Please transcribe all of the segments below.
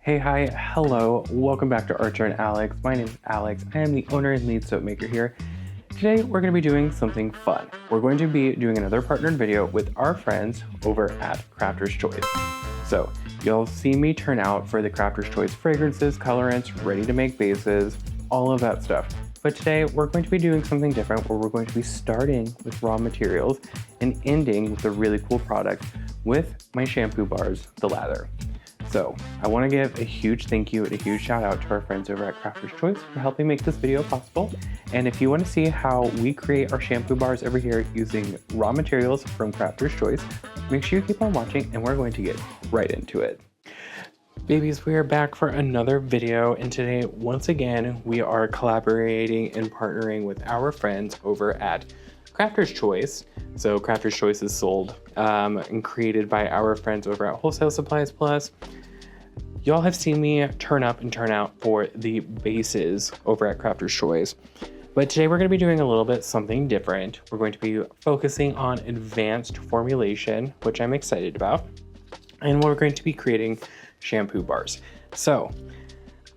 Hey, hi, hello, welcome back to Archer+Alex. My name is Alex. I am the owner and lead soap maker here. Today, we're going to be doing something fun. We're going to be doing another partnered video with our friends over at Crafter's Choice. So, you'll see me turn out for the Crafter's Choice fragrances, colorants, ready to make bases, all of that stuff. But today, we're going to be doing something different where we're going to be starting with raw materials and ending with a really cool product with my shampoo bars, the Lather. So I want to give a huge thank you and a huge shout out to our friends over at Crafter's Choice for helping make this video possible. And if you want to see how we create our shampoo bars over here using raw materials from Crafter's Choice, make sure you keep on watching and we're going to get right into it. Babies, we are back for another video, and today, once again, we are collaborating and partnering with our friends over at Crafter's Choice. So Crafter's Choice is sold and created by our friends over at Wholesale Supplies Plus. Y'all have seen me turn up and turn out for the bases over at Crafter's Choice. But today we're going to be doing a little bit something different. We're going to be focusing on advanced formulation, which I'm excited about. And we're going to be creating shampoo bars. So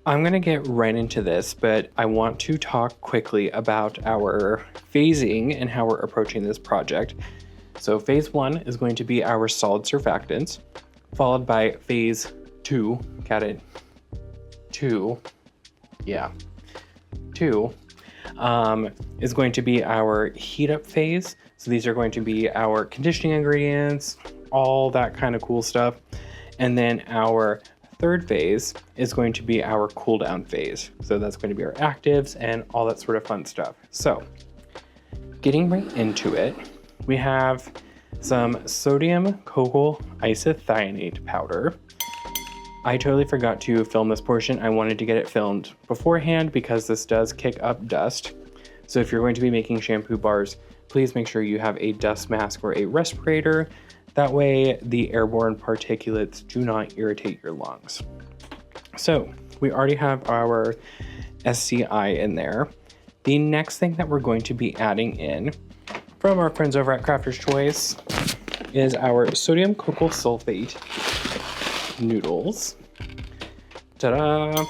I'm going to get right into this, but I want to talk quickly about our phasing and how we're approaching this project. So phase 1 is going to be our solid surfactants, followed by phase 2, got it? 2 is going to be our heat up phase. So these are going to be our conditioning ingredients, all that kind of cool stuff. And then our third phase is going to be our cool down phase. So that's going to be our actives and all that sort of fun stuff. So getting right into it, we have some sodium cocoa isothianate powder. I totally forgot to film this portion. I wanted to get it filmed beforehand because this does kick up dust. So if you're going to be making shampoo bars, please make sure you have a dust mask or a respirator. That way the airborne particulates do not irritate your lungs. So we already have our SCI in there. The next thing that we're going to be adding in from our friends over at Crafter's Choice is our sodium cocoa sulfate noodles. Ta-da!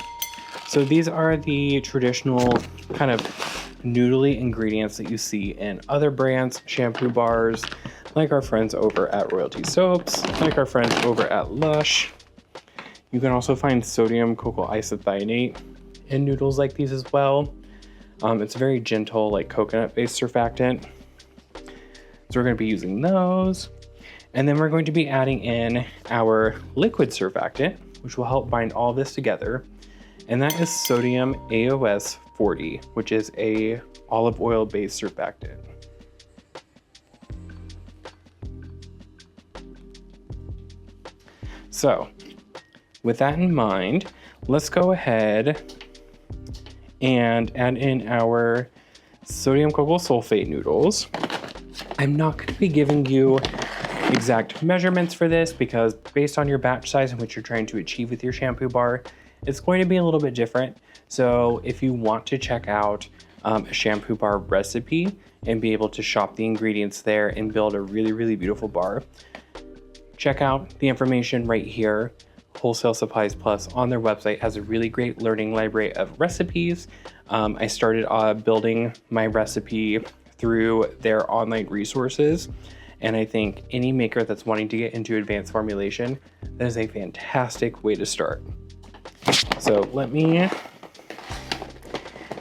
So these are the traditional kind of noodly ingredients that you see in other brands, shampoo bars, like our friends over at Royalty Soaps, like our friends over at Lush. You can also find sodium cocoa isothianate in noodles like these as well. It's a very gentle, like coconut-based surfactant. So we're going to be using those. And then we're going to be adding in our liquid surfactant, which will help bind all this together. And that is sodium AOS 40, which is a olive oil-based surfactant. So with that in mind, let's go ahead and add in our sodium cocoa sulfate noodles. I'm not going to be giving you exact measurements for this because based on your batch size and what you're trying to achieve with your shampoo bar, it's going to be a little bit different. So if you want to check out a shampoo bar recipe and be able to shop the ingredients there and build a really, really beautiful bar, check out the information right here. Wholesale Supplies Plus on their website has a really great learning library of recipes. I started building my recipe through their online resources. And I think any maker that's wanting to get into advanced formulation, that is a fantastic way to start. So let me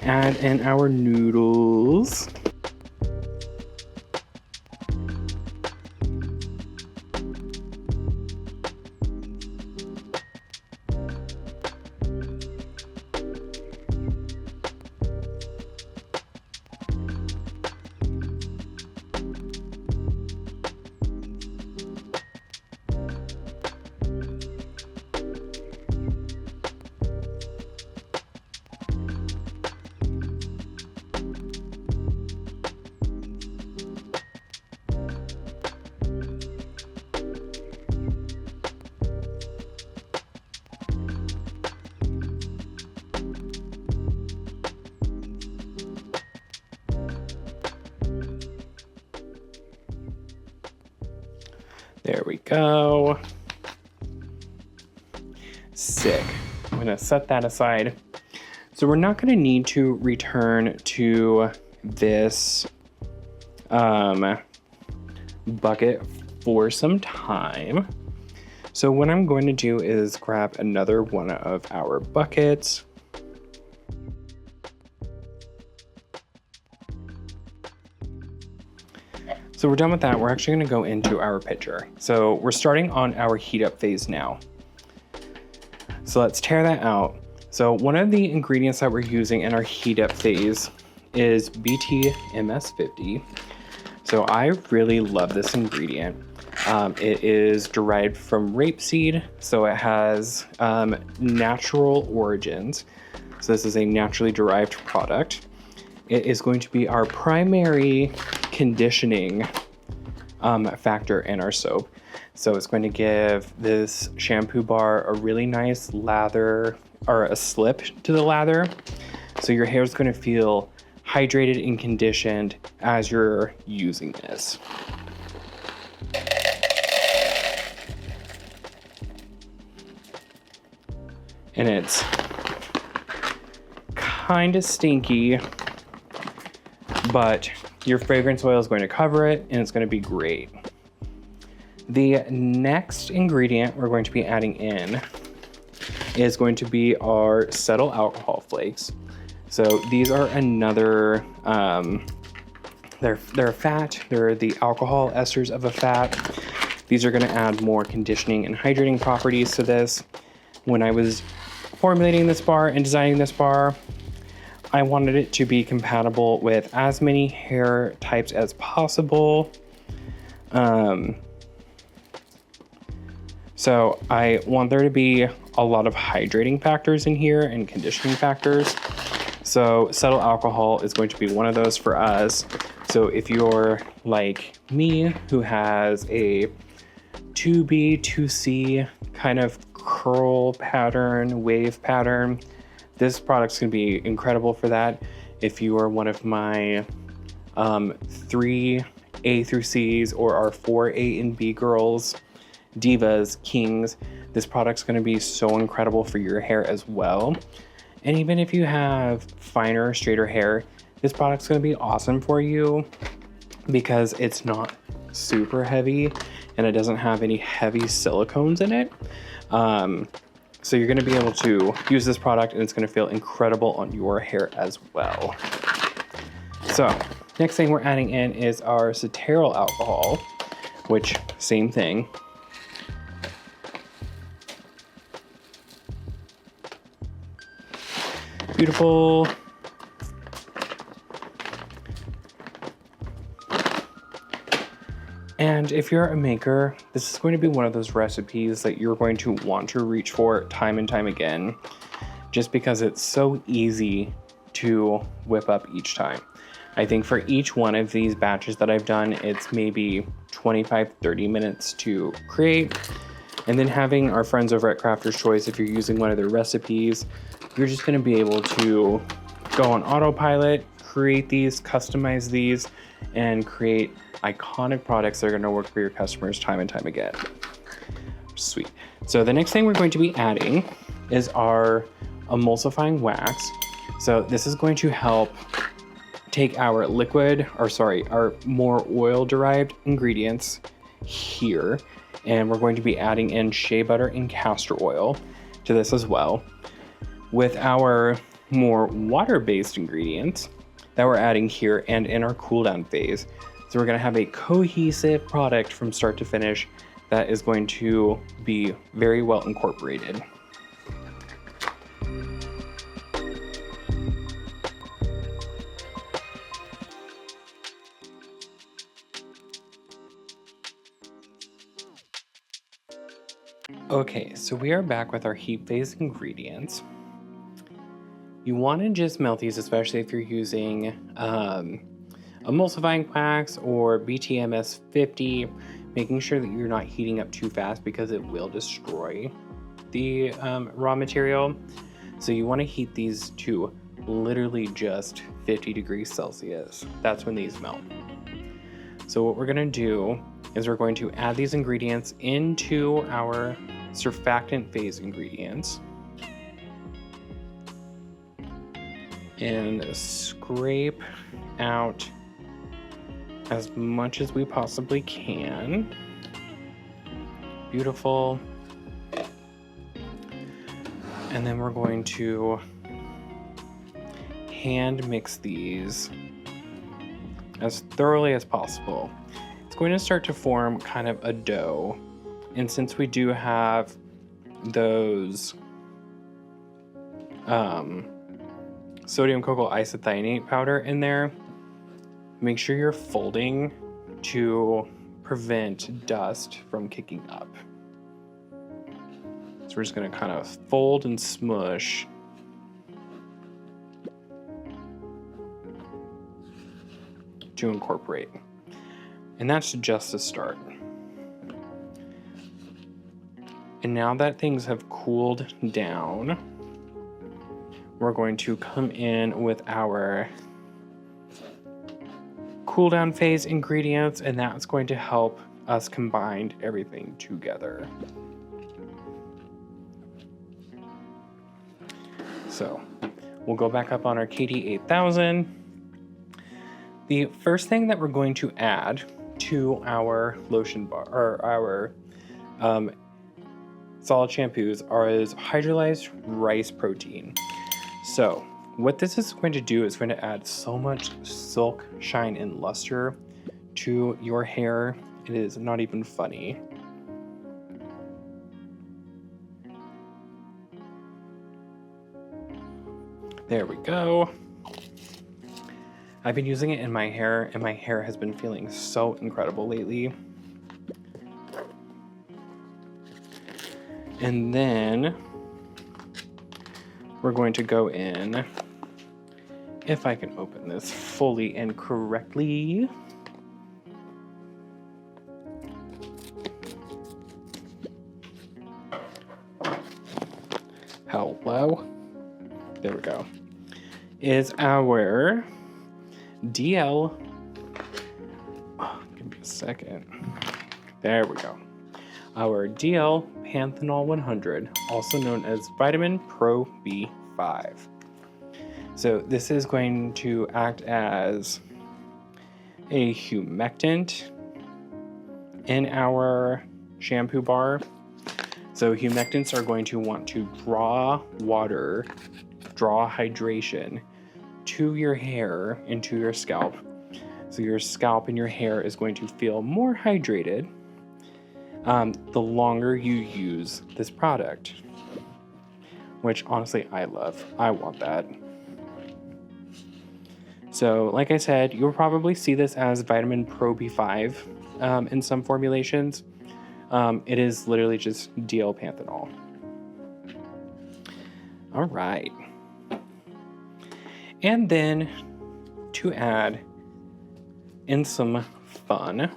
add in our noodles. There we go. Sick. I'm gonna set that aside. So we're not gonna need to return to this bucket for some time. So what I'm going to do is grab another one of our buckets. So we're done with that. We're actually going to go into our pitcher. So we're starting on our heat up phase now. So let's tear that out. So one of the ingredients that we're using in our heat up phase is BTMS50. So I really love this ingredient. It is derived from rapeseed, so it has natural origins. So this is a naturally derived product. It is going to be our primary conditioning factor in our soap. So it's going to give this shampoo bar a really nice lather, or a slip to the lather. So your hair is going to feel hydrated and conditioned as you're using this. And it's kind of stinky, but your fragrance oil is going to cover it and it's going to be great. The next ingredient we're going to be adding in is going to be our cetyl alcohol flakes. So these are another, they're a fat, they're the alcohol esters of a fat. These are going to add more conditioning and hydrating properties to this. When I was formulating this bar and designing this bar, I wanted it to be compatible with as many hair types as possible. So I want there to be a lot of hydrating factors in here and conditioning factors. So cetyl alcohol is going to be one of those for us. So if you're like me, who has a 2B, 2C kind of curl pattern, wave pattern, this product's gonna be incredible for that. If you are one of my 3 A through C's or our 4 A and B girls, divas, kings, this product's gonna be so incredible for your hair as well. And even if you have finer, straighter hair, this product's gonna be awesome for you because it's not super heavy and it doesn't have any heavy silicones in it. So you're gonna be able to use this product and it's gonna feel incredible on your hair as well. So next thing we're adding in is our cetyl alcohol, which same thing. Beautiful. And if you're a maker, this is going to be one of those recipes that you're going to want to reach for time and time again, just because it's so easy to whip up each time. I think for each one of these batches that I've done, it's maybe 25-30 minutes to create. And then having our friends over at Crafter's Choice, if you're using one of their recipes, you're just gonna be able to go on autopilot, create these, customize these, and create iconic products that are gonna work for your customers time and time again. Sweet. So the next thing we're going to be adding is our emulsifying wax. So this is going to help take our liquid, or sorry, our more oil-derived ingredients here, and we're going to be adding in shea butter and castor oil to this as well. With our more water-based ingredients that we're adding here and in our cool down phase. So we're gonna have a cohesive product from start to finish that is going to be very well incorporated. Okay, so we are back with our heat phase ingredients. You want to just melt these, especially if you're using emulsifying wax or BTMS 50, making sure that you're not heating up too fast because it will destroy the raw material. So you want to heat these to literally just 50 degrees Celsius. That's when these melt. So what we're going to do is we're going to add these ingredients into our surfactant phase ingredients. and scrape out as much as we possibly can. Beautiful. And then we're going to hand mix these as thoroughly as possible. It's going to start to form kind of a dough. And since we do have those sodium cocoa isethionate powder in there, make sure you're folding to prevent dust from kicking up. So we're just going to kind of fold and smush to incorporate. And that's just a start. And now that things have cooled down, we're going to come in with our cool down phase ingredients, and that's going to help us combine everything together. So we'll go back up on our KD8000. The first thing that we're going to add to our lotion bar, or our solid shampoos, is hydrolyzed rice protein. So what this is going to do is going to add so much silk, shine, and luster to your hair. It is not even funny. There we go. I've been using it in my hair, and my hair has been feeling so incredible lately. And then we're going to go in, if I can open this fully and correctly. Hello. There we go. Is our DL. Oh, give me a second. There we go. Our DL Panthenol 100, also known as Vitamin Pro B5. So this is going to act as a humectant in our shampoo bar. So humectants are going to want to draw water, draw hydration to your hair and to your scalp. So your scalp and your hair is going to feel more hydrated the longer you use this product, which honestly I love. I want that. So like I said, you'll probably see this as Vitamin Pro B5 in some formulations. It is literally just DL Panthenol. All right. And then to add in some fun,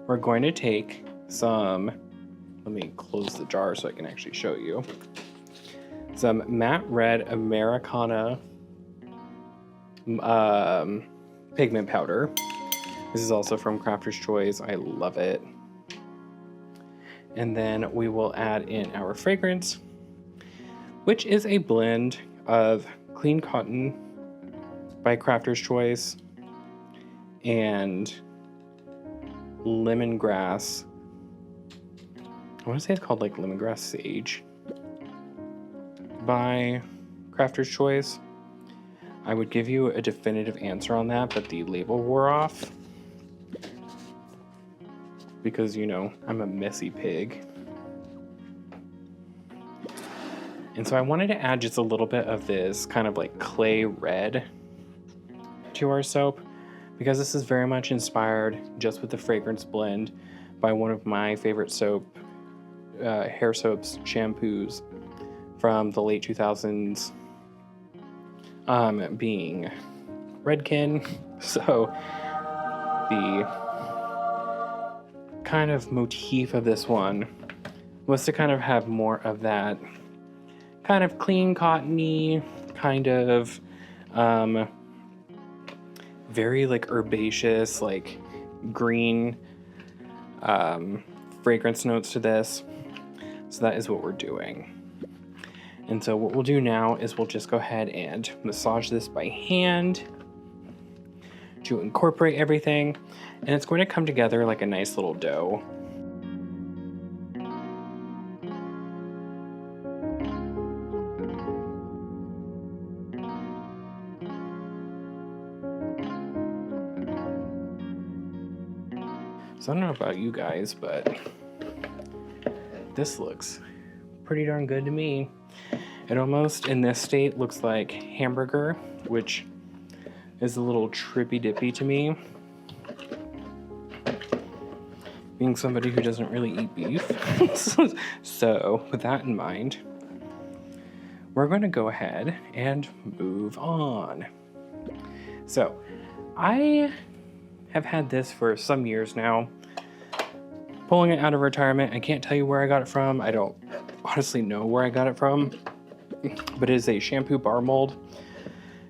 we're going to take some, let me close the jar so I can actually show you, some matte red Americana pigment powder. This is also from Crafter's Choice. I love it. And then we will add in our fragrance, which is a blend of Clean Cotton by Crafter's Choice and lemongrass. I want to say it's called like lemongrass sage by Crafter's Choice. I would give you a definitive answer on that, but the label wore off because, you know, I'm a messy pig. And so I wanted to add just a little bit of this kind of like clay red to our soap, because this is very much inspired just with the fragrance blend by one of my favorite soap, hair soaps, shampoos from the late 2000s, being Redken. So the kind of motif of this one was to kind of have more of that kind of clean cottony, kind of very like herbaceous, like green fragrance notes to this. So that is what we're doing. And so what we'll do now is we'll just go ahead and massage this by hand to incorporate everything, and it's going to come together like a nice little dough. So I don't know about you guys, but this looks pretty darn good to me. It almost, in this state, looks like hamburger, which is a little trippy dippy to me, being somebody who doesn't really eat beef. So with that in mind, we're going to go ahead and move on. So I have had this for some years now, pulling it out of retirement. I can't tell you where I got it from. I don't honestly know where I got it from, but it is a shampoo bar mold.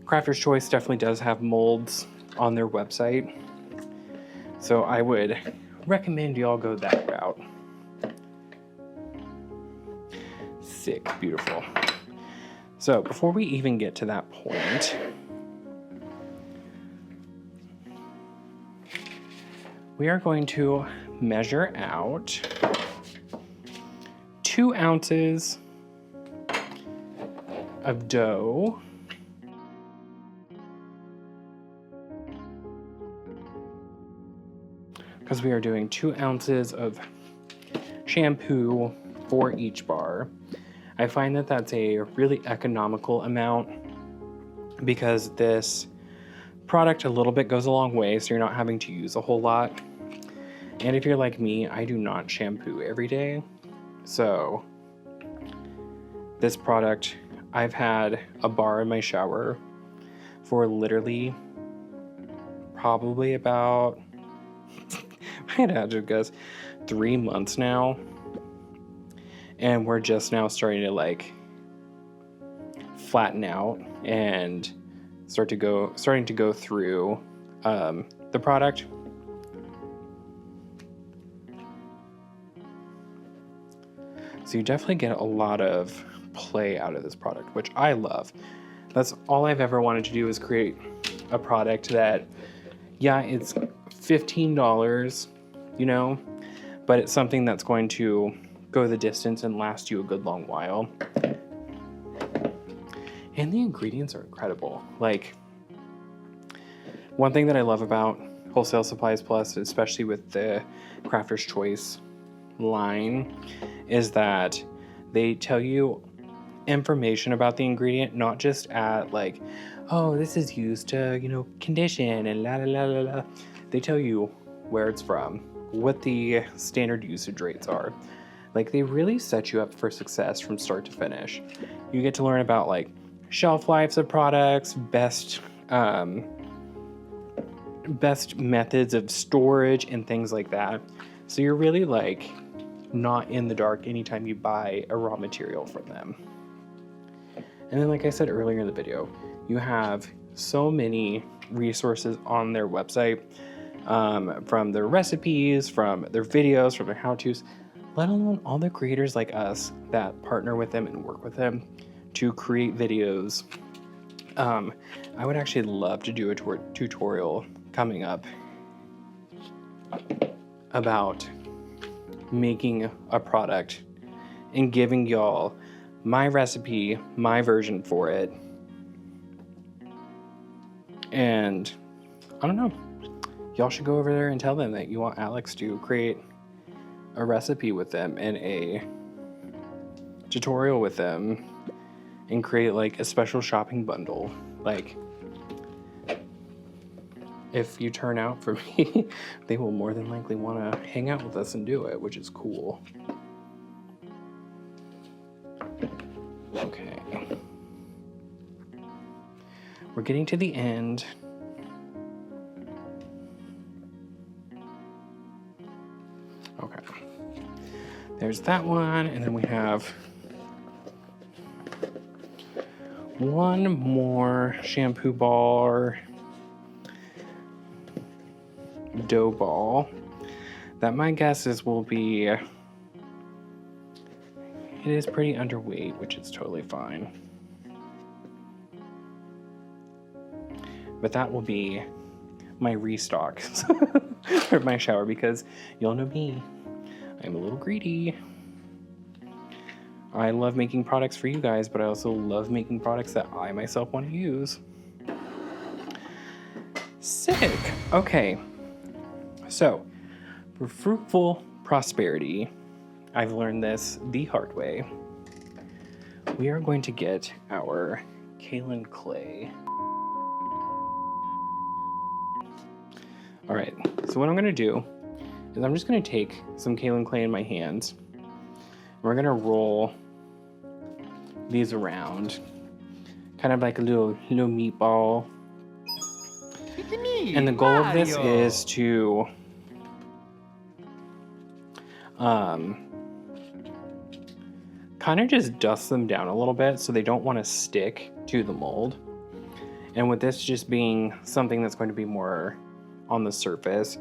Crafter's Choice definitely does have molds on their website, so I would recommend y'all go that route. Sick, beautiful. So before we even get to that point, we are going to measure out 2 ounces of dough, because we are doing 2 ounces of shampoo for each bar. I find that that's a really economical amount because this product a little bit goes a long way, so you're not having to use a whole lot. And if you're like me, I do not shampoo every day. So this product, I've had a bar in my shower for literally probably about, I'd have to guess, 3 months now. And we're just now starting to like flatten out and starting to go through the product. So you definitely get a lot of play out of this product, which I love. That's all I've ever wanted to do, is create a product that, yeah, it's $15, you know, but it's something that's going to go the distance and last you a good long while. And the ingredients are incredible. Like, one thing that I love about Wholesale Supplies Plus, especially with the Crafter's Choice line, is that they tell you information about the ingredient, not just at like, oh, this is used to, you know, condition and la la la la la. They tell you where it's from, what the standard usage rates are. Like, they really set you up for success from start to finish. You get to learn about like shelf lives of products, best methods of storage and things like that. So you're really like not in the dark anytime you buy a raw material from them. And then, like I said earlier in the video, you have so many resources on their website, from their recipes, from their videos, from their how-tos, let alone all the creators like us that partner with them and work with them to create videos. I would actually love to do a tutorial coming up about making a product and giving y'all my recipe, my version for it. And I don't know, y'all should go over there and tell them that you want Alex to create a recipe with them and a tutorial with them and create like a special shopping bundle. Like, if you turn out for me, they will more than likely want to hang out with us and do it, which is cool. Okay. We're getting to the end. Okay. There's that one, and then we have one more shampoo bar dough ball that my guess is will be it is pretty underweight, which is totally fine. But that will be my restock for my shower, because y'all know me, I'm a little greedy. I love making products for you guys, but I also love making products that I myself want to use. Sick. Okay. So, for fruitful prosperity, I've learned this the hard way. We are going to get our kaolin clay. All right, so what I'm gonna do is I'm just gonna take some kaolin clay in my hands. We're gonna roll these around, kind of like a little meatball. And the goal of this is to kind of just dust them down a little bit so they don't want to stick to the mold. And with this just being something that's going to be more on the surface,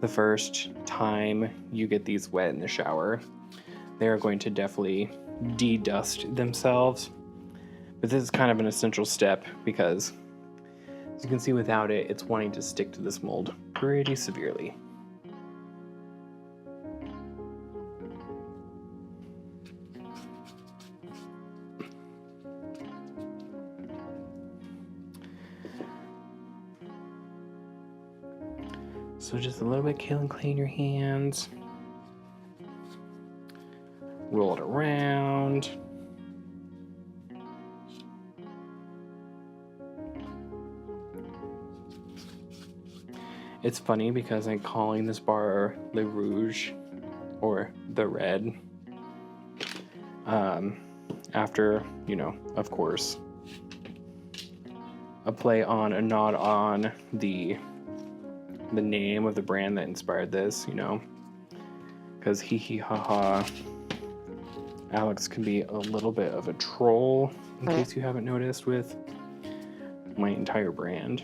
the first time you get these wet in the shower, they're going to definitely de-dust themselves. But this is kind of an essential step because, as you can see, without it, it's wanting to stick to this mold pretty severely. So just a little bit kaolin clay in your hands. Roll it around. It's funny because I'm calling this bar Le Rouge, or the red, after, you know, of course, a play on, a nod on the name of the brand that inspired this, you know, because hee hee ha ha, Alex can be a little bit of a troll, in case you haven't noticed, with my entire brand.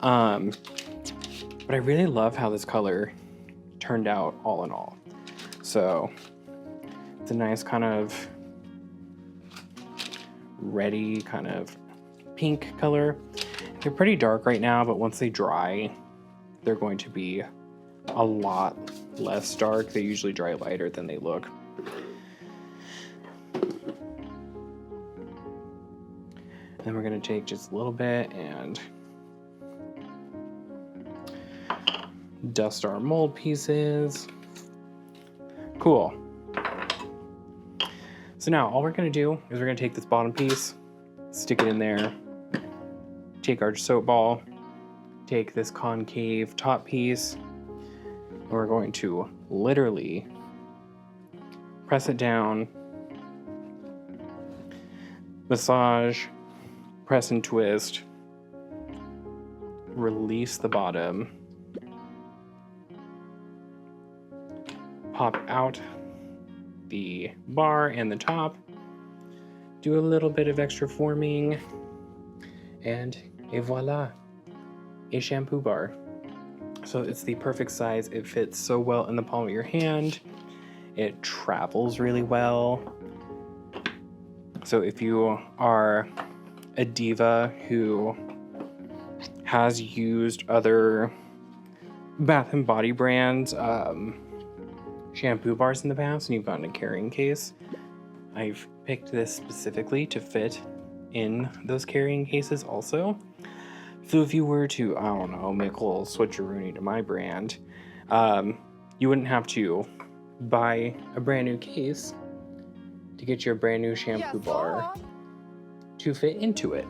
But I really love how this color turned out all in all. So it's a nice kind of reddy kind of pink color. They're pretty dark right now, but once they dry, they're going to be a lot less dark. They usually dry lighter than they look. Then we're going to take just a little bit and dust our mold pieces. Cool. So now all we're going to do is we're going to take this bottom piece, stick it in there, take our soap ball, take this concave top piece, and we're going to literally press it down, massage, press and twist, release the bottom, pop out the bar and the top, do a little bit of extra forming, and voila, a shampoo bar. So it's the perfect size. It fits so well in the palm of your hand. It travels really well. So if you are a diva who has used other Bath and Body brands shampoo bars in the past and you've gotten a carrying case, I've picked this specifically to fit in those carrying cases also. So if you were to, I don't know, make a little switcheroonie to my brand, you wouldn't have to buy a brand new case to get your brand new shampoo bar to fit into it.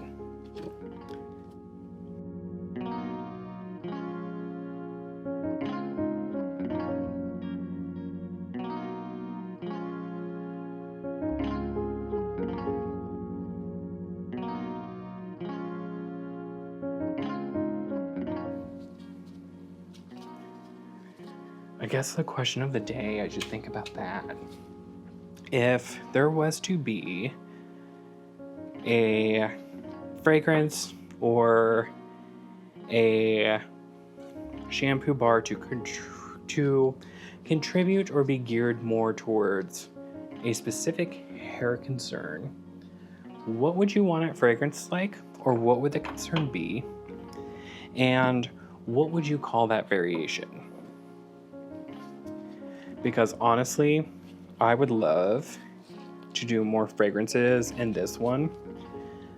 I guess the question of the day, I should think about that. If there was to be a fragrance or a shampoo bar to contribute or be geared more towards a specific hair concern, what would you want it fragrance like, or what would the concern be, and what would you call that variation? Because honestly, I would love to do more fragrances in this one.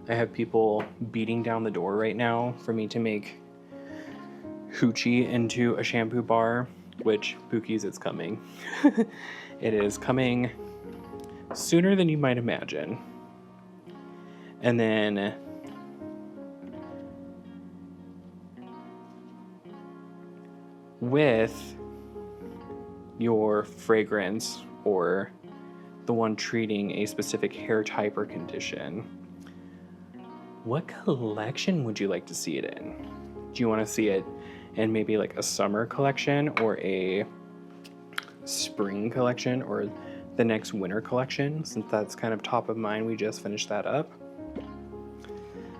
I have people beating down the door right now for me to make hoochie into a shampoo bar, which, Pookies, it's coming. It is coming sooner than you might imagine. And then with your fragrance or the one treating a specific hair type or condition, what collection would you like to see it in? Do you want to see it in maybe like a summer collection or a spring collection or the next winter collection, since that's kind of top of mind? We just finished that up.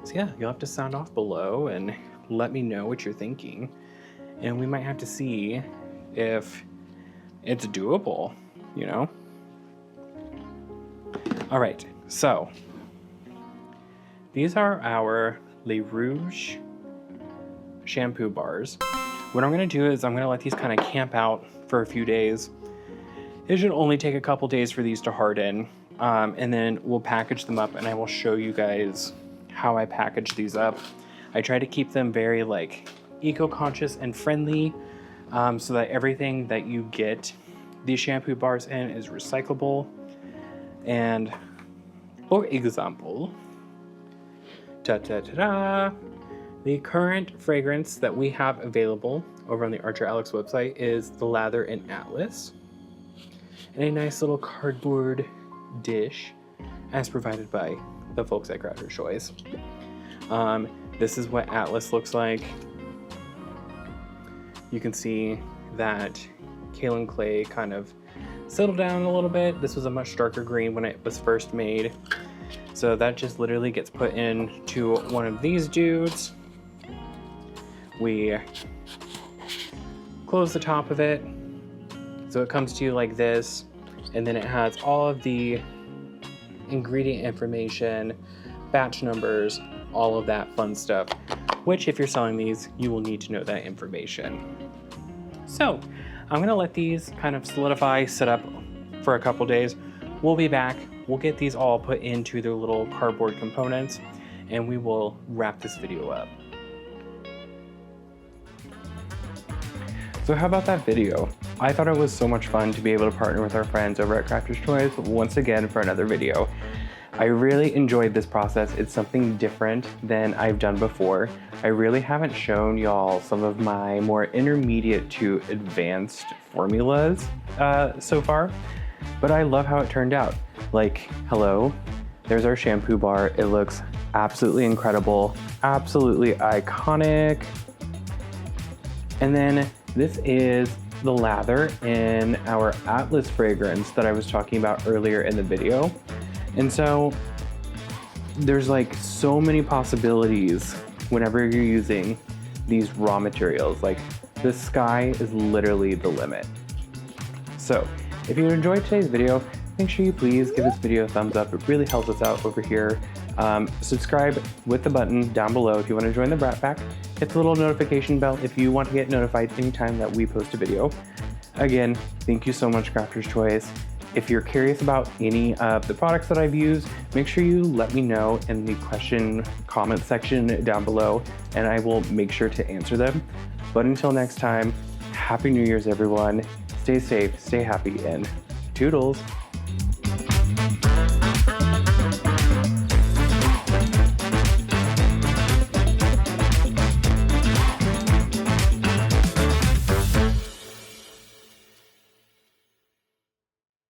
So yeah, you'll have to sound off below and let me know what you're thinking. And we might have to see if it's doable, you know? All right, so these are our Le Rouge shampoo bars. What I'm gonna do is I'm gonna let these kind of camp out for a few days. It should only take a couple days for these to harden, and then we'll package them up and I will show you guys how I package these up. I try to keep them very like eco-conscious and friendly, so that everything that you get these shampoo bars in is recyclable. And for example, the current fragrance that we have available over on the archer+Alex website is the Lather in Atlas, in a nice little cardboard dish as provided by the folks at Crafter's Choice. This is what Atlas looks like. You can see that kaolin clay kind of settled down a little bit. This was a much darker green when it was first made. So that just literally gets put into one of these dudes. We close the top of it, so it comes to you like this, and then it has all of the ingredient information, batch numbers, all of that fun stuff, which if you're selling these, you will need to know that information. So I'm gonna let these kind of solidify, set up for a couple days. We'll be back. We'll get these all put into their little cardboard components, and we will wrap this video up. So how about that video? I thought it was so much fun to be able to partner with our friends over at Crafter's Choice once again for another video. I really enjoyed this process. It's something different than I've done before. I really haven't shown y'all some of my more intermediate to advanced formulas so far, but I love how it turned out. Like, hello, there's our shampoo bar. It looks absolutely incredible, absolutely iconic. And then this is the lather in our Atlas fragrance that I was talking about earlier in the video. And so there's like so many possibilities whenever you're using these raw materials. Like, the sky is literally the limit. So if you enjoyed today's video, make sure you please give this video a thumbs up. It really helps us out over here. Subscribe with the button down below if you want to join the Brat Pack. Hit the little notification bell if you want to get notified anytime that we post a video. Again, thank you so much, Crafter's Choice. If you're curious about any of the products that I've used, make sure you let me know in the comment section down below, and I will make sure to answer them. But until next time, Happy New Year's, everyone. Stay safe, stay happy, and toodles.